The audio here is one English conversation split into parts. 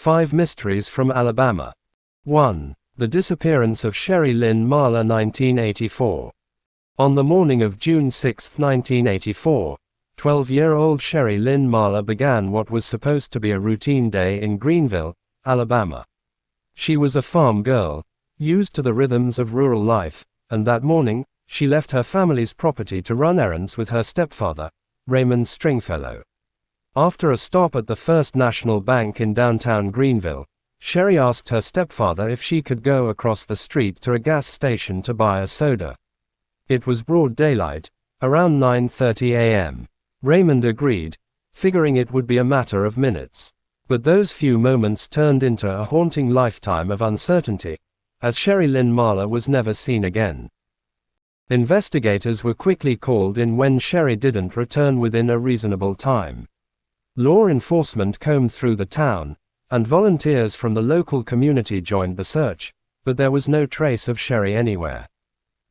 5 Mysteries from Alabama. 1. The disappearance of Sherry Lynn Marler 1984. On the morning of June 6, 1984, 12-year-old Sherry Lynn Marler began what was supposed to be a routine day in Greenville, Alabama. She was a farm girl, used to the rhythms of rural life, and that morning, she left her family's property to run errands with her stepfather, Raymond Stringfellow. After a stop at the First National Bank in downtown Greenville, Sherry asked her stepfather if she could go across the street to a gas station to buy a soda. It was broad daylight, around 9:30 a.m. Raymond agreed, figuring it would be a matter of minutes. But those few moments turned into a haunting lifetime of uncertainty, as Sherry Lynn Marler was never seen again. Investigators were quickly called in when Sherry didn't return within a reasonable time. Law enforcement combed through the town, and volunteers from the local community joined the search, but there was no trace of Sherry anywhere.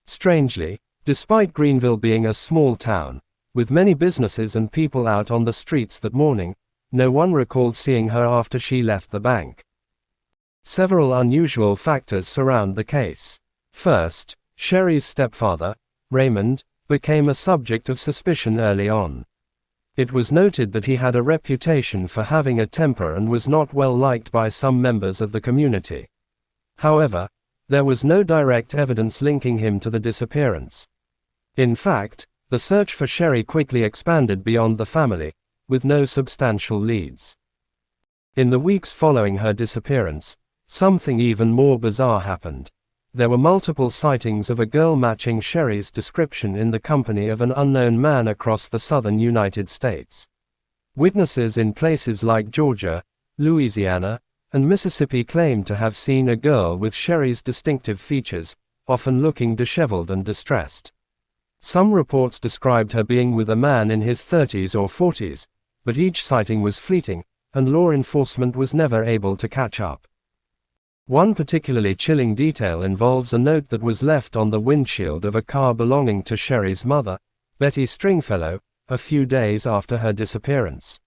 Strangely, despite Greenville being a small town, with many businesses and people out on the streets that morning, no one recalled seeing her after she left the bank. Several unusual factors surround the case. First, Sherry's stepfather, Raymond, became a subject of suspicion early on. It was noted that he had a reputation for having a temper and was not well liked by some members of the community. However, there was no direct evidence linking him to the disappearance. In fact, the search for Sherry quickly expanded beyond the family, with no substantial leads. In the weeks following her disappearance, something even more bizarre happened. There were multiple sightings of a girl matching Sherry's description in the company of an unknown man across the southern United States. Witnesses in places like Georgia, Louisiana, and Mississippi claimed to have seen a girl with Sherry's distinctive features, often looking disheveled and distressed. Some reports described her being with a man in his 30s or 40s, but each sighting was fleeting, and law enforcement was never able to catch up. One particularly chilling detail involves a note that was left on the windshield of a car belonging to Sherry's mother, Betty Stringfellow, a few days after her disappearance.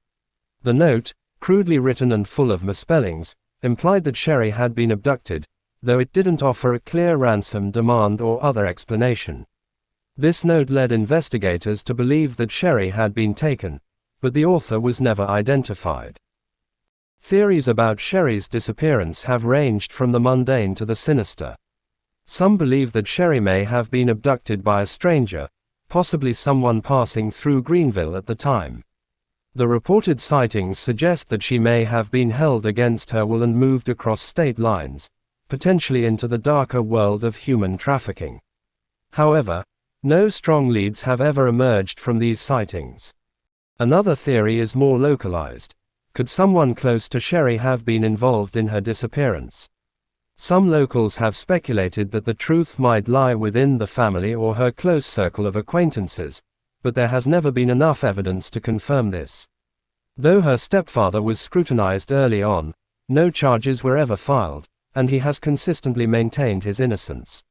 The note, crudely written and full of misspellings, implied that Sherry had been abducted, though it didn't offer a clear ransom demand or other explanation. This note led investigators to believe that Sherry had been taken, but the author was never identified. Theories about Sherry's disappearance have ranged from the mundane to the sinister. Some believe that Sherry may have been abducted by a stranger, possibly someone passing through Greenville at the time. The reported sightings suggest that she may have been held against her will and moved across state lines, potentially into the darker world of human trafficking. However, no strong leads have ever emerged from these sightings. Another theory is more localized. Could someone close to Sherry have been involved in her disappearance? Some locals have speculated that the truth might lie within the family or her close circle of acquaintances, but there has never been enough evidence to confirm this. Though her stepfather was scrutinized early on, no charges were ever filed, and he has consistently maintained his innocence.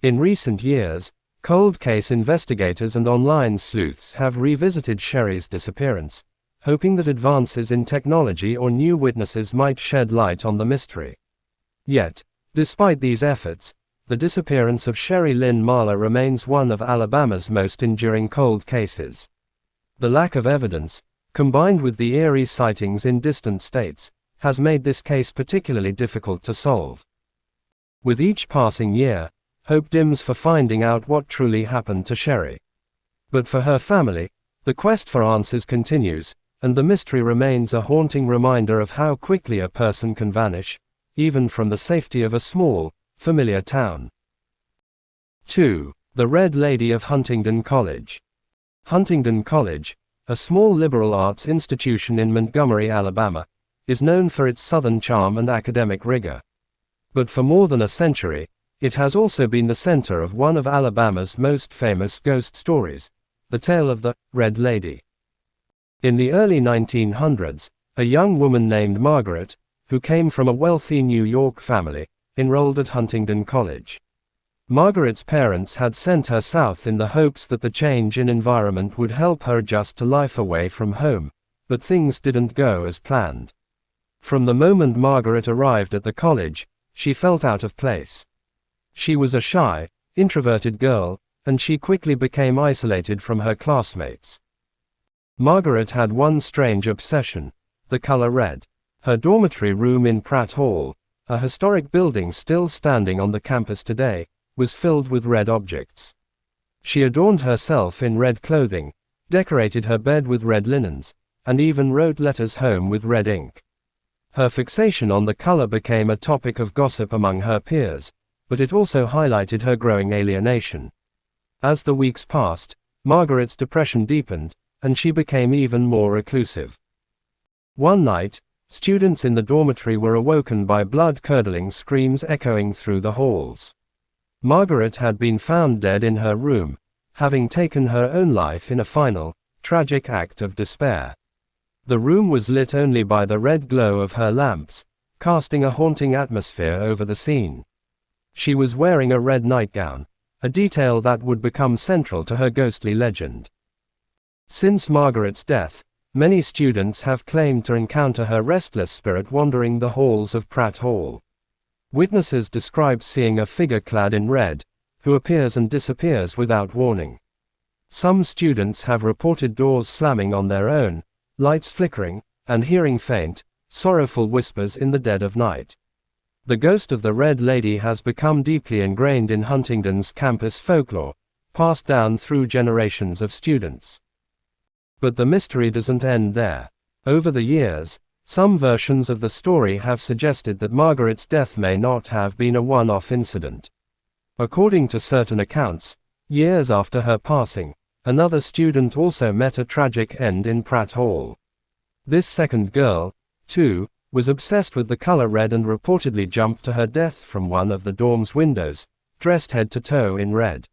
In recent years, cold case investigators and online sleuths have revisited Sherry's disappearance, hoping that advances in technology or new witnesses might shed light on the mystery. Yet, despite these efforts, the disappearance of Sherry Lynn Marler remains one of Alabama's most enduring cold cases. The lack of evidence, combined with the eerie sightings in distant states, has made this case particularly difficult to solve. With each passing year, hope dims for finding out what truly happened to Sherry. But for her family, the quest for answers continues, and the mystery remains a haunting reminder of how quickly a person can vanish, even from the safety of a small, familiar town. 2. The Red Lady of Huntingdon College. Huntingdon College, a small liberal arts institution in Montgomery, Alabama, is known for its southern charm and academic rigor. But for more than a century, it has also been the center of one of Alabama's most famous ghost stories, the tale of the Red Lady. In the early 1900s, a young woman named Margaret, who came from a wealthy New York family, enrolled at Huntingdon College. Margaret's parents had sent her south in the hopes that the change in environment would help her adjust to life away from home, but things didn't go as planned. From the moment Margaret arrived at the college, she felt out of place. She was a shy, introverted girl, and she quickly became isolated from her classmates. Margaret had one strange obsession: the color red. Her dormitory room in Pratt Hall, a historic building still standing on the campus today, was filled with red objects. She adorned herself in red clothing, decorated her bed with red linens, and even wrote letters home with red ink. Her fixation on the color became a topic of gossip among her peers, but it also highlighted her growing alienation. As the weeks passed, Margaret's depression deepened, and she became even more reclusive. One night, students in the dormitory were awoken by blood-curdling screams echoing through the halls. Margaret had been found dead in her room, having taken her own life in a final, tragic act of despair. The room was lit only by the red glow of her lamps, casting a haunting atmosphere over the scene. She was wearing a red nightgown, a detail that would become central to her ghostly legend. Since Margaret's death, many students have claimed to encounter her restless spirit wandering the halls of Pratt Hall. Witnesses describe seeing a figure clad in red, who appears and disappears without warning. Some students have reported doors slamming on their own, lights flickering, and hearing faint, sorrowful whispers in the dead of night. The ghost of the Red Lady has become deeply ingrained in Huntingdon's campus folklore, passed down through generations of students. But the mystery doesn't end there. Over the years, some versions of the story have suggested that Margaret's death may not have been a one-off incident. According to certain accounts, years after her passing, another student also met a tragic end in Pratt Hall. This second girl, too, was obsessed with the color red and reportedly jumped to her death from one of the dorm's windows, dressed head to toe in red.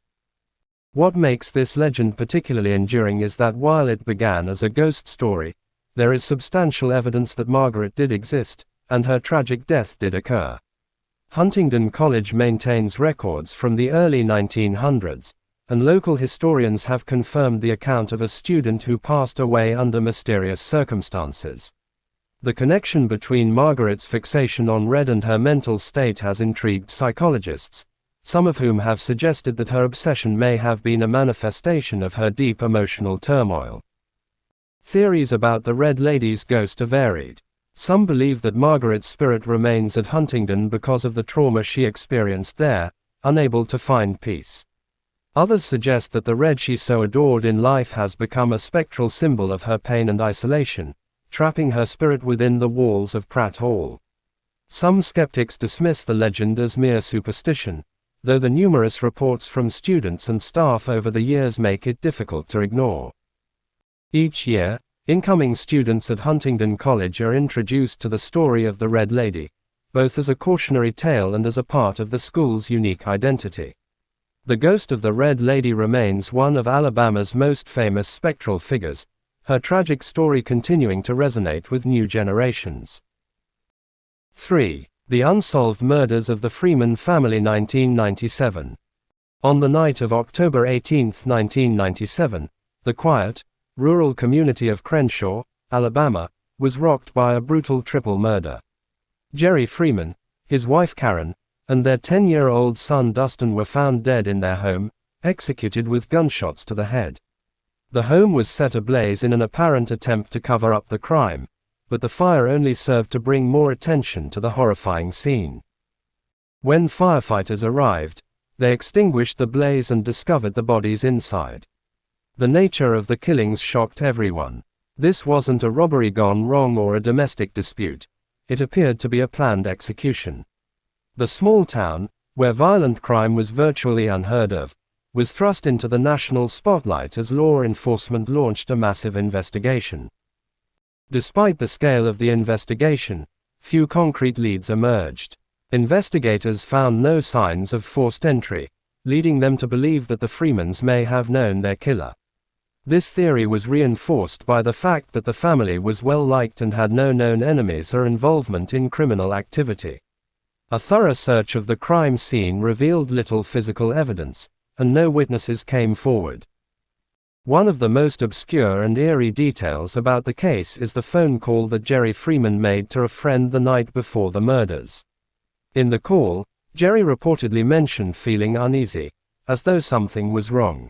What makes this legend particularly enduring is that while it began as a ghost story, there is substantial evidence that Margaret did exist, and her tragic death did occur. Huntingdon College maintains records from the early 1900s, and local historians have confirmed the account of a student who passed away under mysterious circumstances. The connection between Margaret's fixation on red and her mental state has intrigued psychologists, some of whom have suggested that her obsession may have been a manifestation of her deep emotional turmoil. Theories about the Red Lady's ghost are varied. Some believe that Margaret's spirit remains at Huntingdon because of the trauma she experienced there, unable to find peace. Others suggest that the red she so adored in life has become a spectral symbol of her pain and isolation, trapping her spirit within the walls of Pratt Hall. Some skeptics dismiss the legend as mere superstition, though the numerous reports from students and staff over the years make it difficult to ignore. Each year, incoming students at Huntingdon College are introduced to the story of the Red Lady, both as a cautionary tale and as a part of the school's unique identity. The ghost of the Red Lady remains one of Alabama's most famous spectral figures, her tragic story continuing to resonate with new generations. 3. The Unsolved Murders of the Freeman Family 1997. On the night of October 18, 1997, the quiet, rural community of Crenshaw, Alabama, was rocked by a brutal triple murder. Jerry Freeman, his wife Karen, and their 10-year-old son Dustin were found dead in their home, executed with gunshots to the head. The home was set ablaze in an apparent attempt to cover up the crime, but the fire only served to bring more attention to the horrifying scene. When firefighters arrived, they extinguished the blaze and discovered the bodies inside. The nature of the killings shocked everyone. This wasn't a robbery gone wrong or a domestic dispute. It appeared to be a planned execution. The small town, where violent crime was virtually unheard of, was thrust into the national spotlight as law enforcement launched a massive investigation. Despite the scale of the investigation, few concrete leads emerged. Investigators found no signs of forced entry, leading them to believe that the Freemans may have known their killer. This theory was reinforced by the fact that the family was well liked and had no known enemies or involvement in criminal activity. A thorough search of the crime scene revealed little physical evidence, and no witnesses came forward. One of the most obscure and eerie details about the case is the phone call that Jerry Freeman made to a friend the night before the murders. In the call, Jerry reportedly mentioned feeling uneasy, as though something was wrong.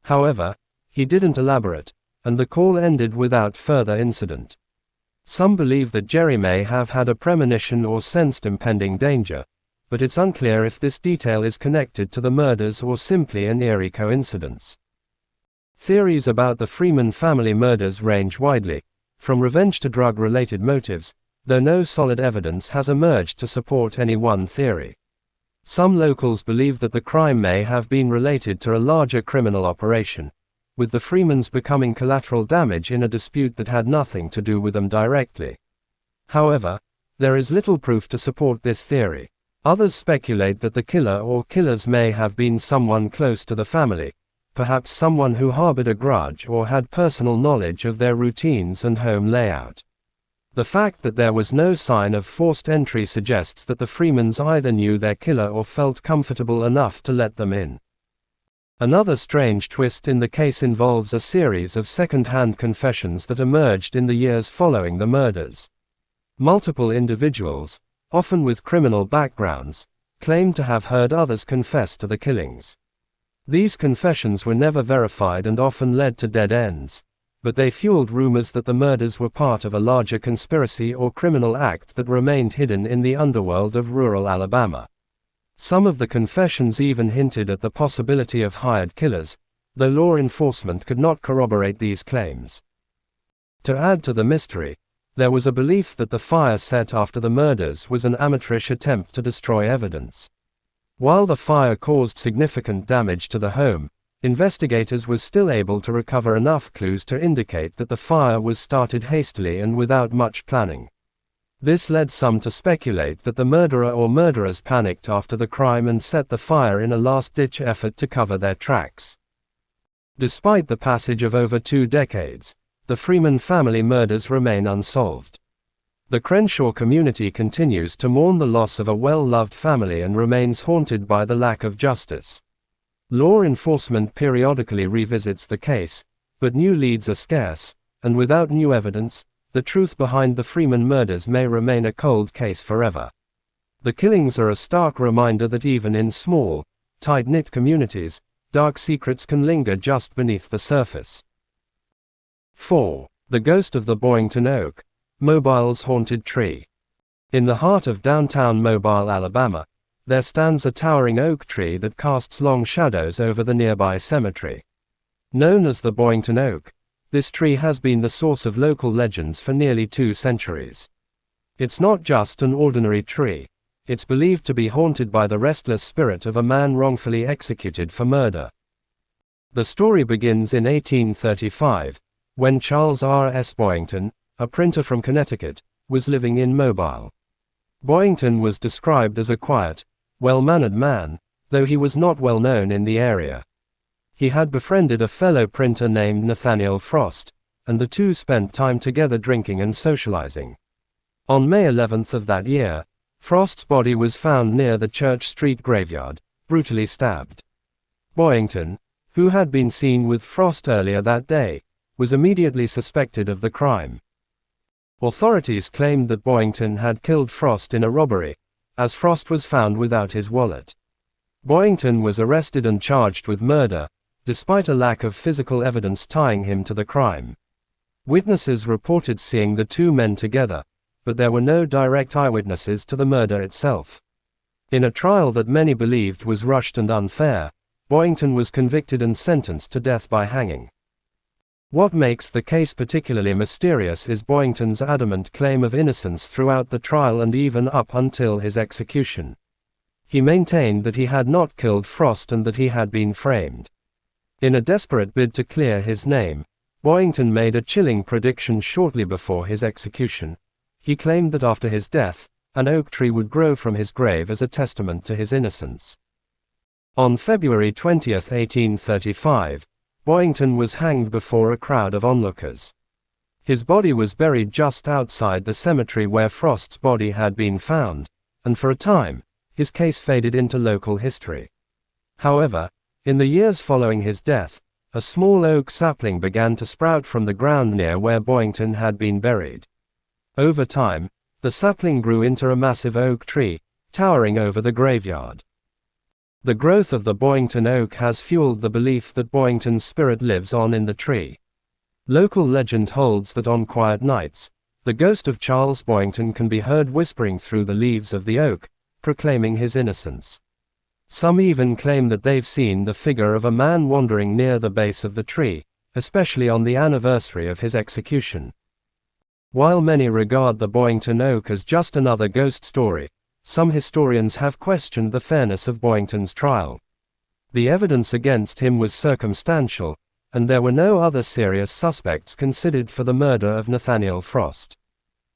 However, he didn't elaborate, and the call ended without further incident. Some believe that Jerry may have had a premonition or sensed impending danger, but it's unclear if this detail is connected to the murders or simply an eerie coincidence. Theories about the Freeman family murders range widely, from revenge to drug-related motives, though no solid evidence has emerged to support any one theory. Some locals believe that the crime may have been related to a larger criminal operation, with the Freemans becoming collateral damage in a dispute that had nothing to do with them directly. However, there is little proof to support this theory. Others speculate that the killer or killers may have been someone close to the family, perhaps someone who harbored a grudge or had personal knowledge of their routines and home layout. The fact that there was no sign of forced entry suggests that the Freemans either knew their killer or felt comfortable enough to let them in. Another strange twist in the case involves a series of second-hand confessions that emerged in the years following the murders. Multiple individuals, often with criminal backgrounds, claimed to have heard others confess to the killings. These confessions were never verified and often led to dead ends, but they fueled rumors that the murders were part of a larger conspiracy or criminal act that remained hidden in the underworld of rural Alabama. Some of the confessions even hinted at the possibility of hired killers, though law enforcement could not corroborate these claims. To add to the mystery, there was a belief that the fire set after the murders was an amateurish attempt to destroy evidence. While the fire caused significant damage to the home, investigators were still able to recover enough clues to indicate that the fire was started hastily and without much planning. This led some to speculate that the murderer or murderers panicked after the crime and set the fire in a last-ditch effort to cover their tracks. Despite the passage of over 2 decades, the Freeman family murders remain unsolved. The Crenshaw community continues to mourn the loss of a well-loved family and remains haunted by the lack of justice. Law enforcement periodically revisits the case, but new leads are scarce, and without new evidence, the truth behind the Freeman murders may remain a cold case forever. The killings are a stark reminder that even in small, tight-knit communities, dark secrets can linger just beneath the surface. 4. The Ghost of the Boyington Oak, Mobile's Haunted Tree. In the heart of downtown Mobile, Alabama, there stands a towering oak tree that casts long shadows over the nearby cemetery. Known as the Boyington Oak, this tree has been the source of local legends for nearly 2 centuries. It's not just an ordinary tree. It's believed to be haunted by the restless spirit of a man wrongfully executed for murder. The story begins in 1835, when Charles R. S. Boyington, a printer from Connecticut, was living in Mobile. Boyington was described as a quiet, well-mannered man, though he was not well known in the area. He had befriended a fellow printer named Nathaniel Frost, and the two spent time together drinking and socializing. On May 11th of that year, Frost's body was found near the Church Street graveyard, brutally stabbed. Boyington, who had been seen with Frost earlier that day, was immediately suspected of the crime. Authorities claimed that Boyington had killed Frost in a robbery, as Frost was found without his wallet. Boyington was arrested and charged with murder, despite a lack of physical evidence tying him to the crime. Witnesses reported seeing the two men together, but there were no direct eyewitnesses to the murder itself. In a trial that many believed was rushed and unfair, Boyington was convicted and sentenced to death by hanging. What makes the case particularly mysterious is Boyington's adamant claim of innocence throughout the trial and even up until his execution. He maintained that he had not killed Frost and that he had been framed. In a desperate bid to clear his name, Boyington made a chilling prediction shortly before his execution. He claimed that after his death, an oak tree would grow from his grave as a testament to his innocence. On February 20, 1835, Boyington was hanged before a crowd of onlookers. His body was buried just outside the cemetery where Frost's body had been found, and for a time, his case faded into local history. However, in the years following his death, a small oak sapling began to sprout from the ground near where Boyington had been buried. Over time, the sapling grew into a massive oak tree, towering over the graveyard. The growth of the Boyington Oak has fueled the belief that Boyington's spirit lives on in the tree. Local legend holds that on quiet nights, the ghost of Charles Boyington can be heard whispering through the leaves of the oak, proclaiming his innocence. Some even claim that they've seen the figure of a man wandering near the base of the tree, especially on the anniversary of his execution. While many regard the Boyington Oak as just another ghost story, some historians have questioned the fairness of Boyington's trial. The evidence against him was circumstantial, and there were no other serious suspects considered for the murder of Nathaniel Frost.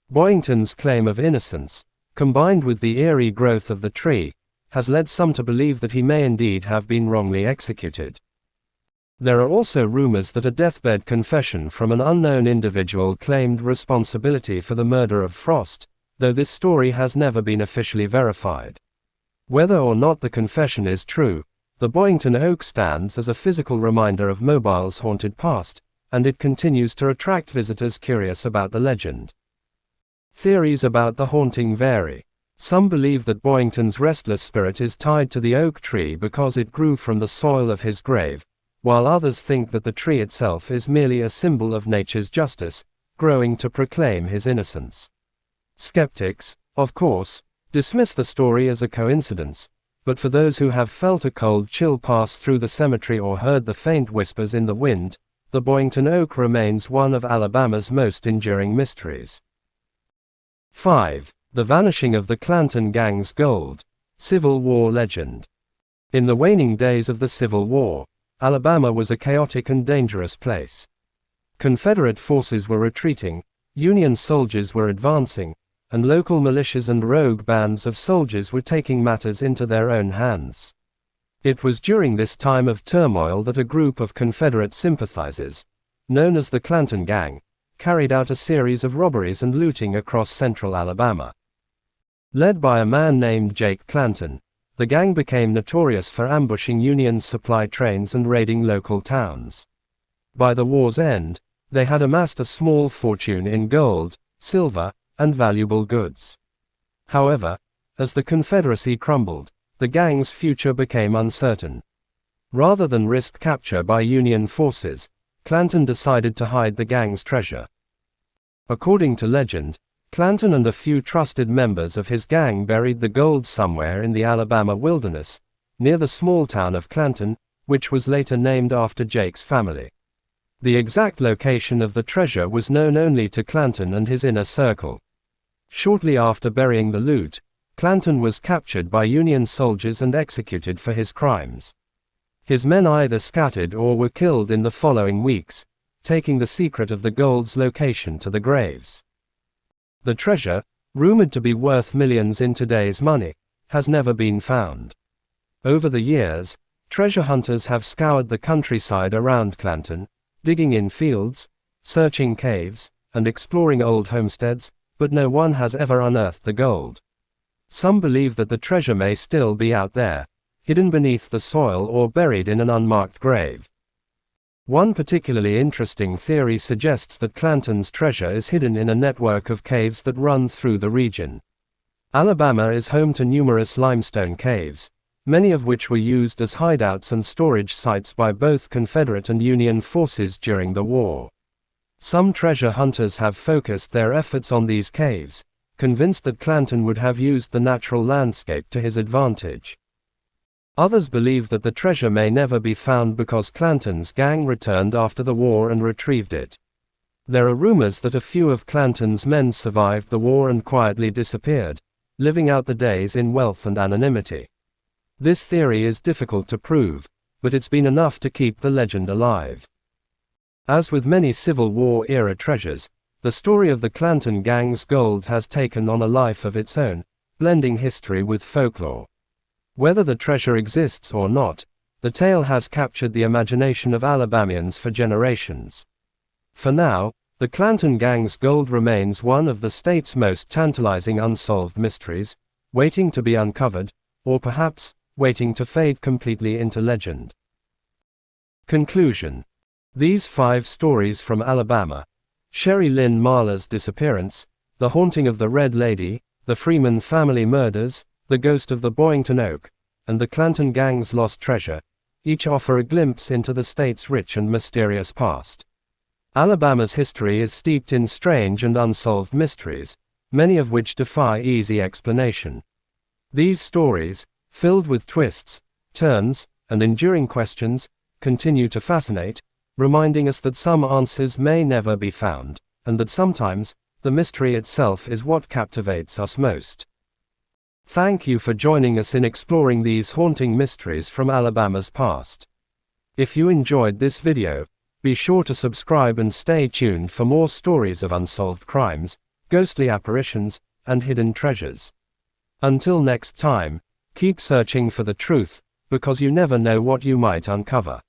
Boyington's claim of innocence, combined with the eerie growth of the tree, has led some to believe that he may indeed have been wrongly executed. There are also rumors that a deathbed confession from an unknown individual claimed responsibility for the murder of Frost, though this story has never been officially verified. Whether or not the confession is true, the Boyington Oak stands as a physical reminder of Mobile's haunted past, and it continues to attract visitors curious about the legend. Theories about the haunting vary. Some believe that Boyington's restless spirit is tied to the oak tree because it grew from the soil of his grave, while others think that the tree itself is merely a symbol of nature's justice, growing to proclaim his innocence. Skeptics, of course, dismiss the story as a coincidence, but for those who have felt a cold chill pass through the cemetery or heard the faint whispers in the wind, the Boyington Oak remains one of Alabama's most enduring mysteries. 5. The vanishing of the Clanton gang's gold. Civil War legend. In the waning days of the Civil War, Alabama was a chaotic and dangerous place. Confederate forces were retreating, Union soldiers were advancing, and local militias and rogue bands of soldiers were taking matters into their own hands. It was during this time of turmoil that a group of Confederate sympathizers, known as the Clanton Gang, carried out a series of robberies and looting across central Alabama. Led by a man named Jake Clanton, the gang became notorious for ambushing Union supply trains and raiding local towns. By the war's end, they had amassed a small fortune in gold, silver, and valuable goods. However, as the Confederacy crumbled, the gang's future became uncertain. Rather than risk capture by Union forces, Clanton decided to hide the gang's treasure. According to legend, Clanton and a few trusted members of his gang buried the gold somewhere in the Alabama wilderness, near the small town of Clanton, which was later named after Jake's family. The exact location of the treasure was known only to Clanton and his inner circle. Shortly after burying the loot, Clanton was captured by Union soldiers and executed for his crimes. His men either scattered or were killed in the following weeks, taking the secret of the gold's location to the graves. The treasure, rumored to be worth millions in today's money, has never been found. Over the years, treasure hunters have scoured the countryside around Clanton, digging in fields, searching caves, and exploring old homesteads, but no one has ever unearthed the gold. Some believe that the treasure may still be out there, hidden beneath the soil or buried in an unmarked grave. One particularly interesting theory suggests that Clanton's treasure is hidden in a network of caves that run through the region. Alabama is home to numerous limestone caves, many of which were used as hideouts and storage sites by both Confederate and Union forces during the war. Some treasure hunters have focused their efforts on these caves, convinced that Clanton would have used the natural landscape to his advantage. Others believe that the treasure may never be found because Clanton's gang returned after the war and retrieved it. There are rumors that a few of Clanton's men survived the war and quietly disappeared, living out the days in wealth and anonymity. This theory is difficult to prove, but it's been enough to keep the legend alive. As with many Civil War-era treasures, the story of the Clanton gang's gold has taken on a life of its own, blending history with folklore. Whether the treasure exists or not, the tale has captured the imagination of Alabamians for generations. For now, the Clanton gang's gold remains one of the state's most tantalizing unsolved mysteries, waiting to be uncovered, or perhaps, waiting to fade completely into legend. Conclusion. These 5 stories from Alabama: Sherry Lynn Marler's disappearance, The Haunting of the Red Lady, the Freeman family murders, The Ghost of the Boyington Oak, and the Clanton gang's lost treasure, each offer a glimpse into the state's rich and mysterious past. Alabama's history is steeped in strange and unsolved mysteries, many of which defy easy explanation. These stories, filled with twists, turns, and enduring questions, continue to fascinate, reminding us that some answers may never be found, and that sometimes, the mystery itself is what captivates us most. Thank you for joining us in exploring these haunting mysteries from Alabama's past. If you enjoyed this video, be sure to subscribe and stay tuned for more stories of unsolved crimes, ghostly apparitions, and hidden treasures. Until next time, keep searching for the truth, because you never know what you might uncover.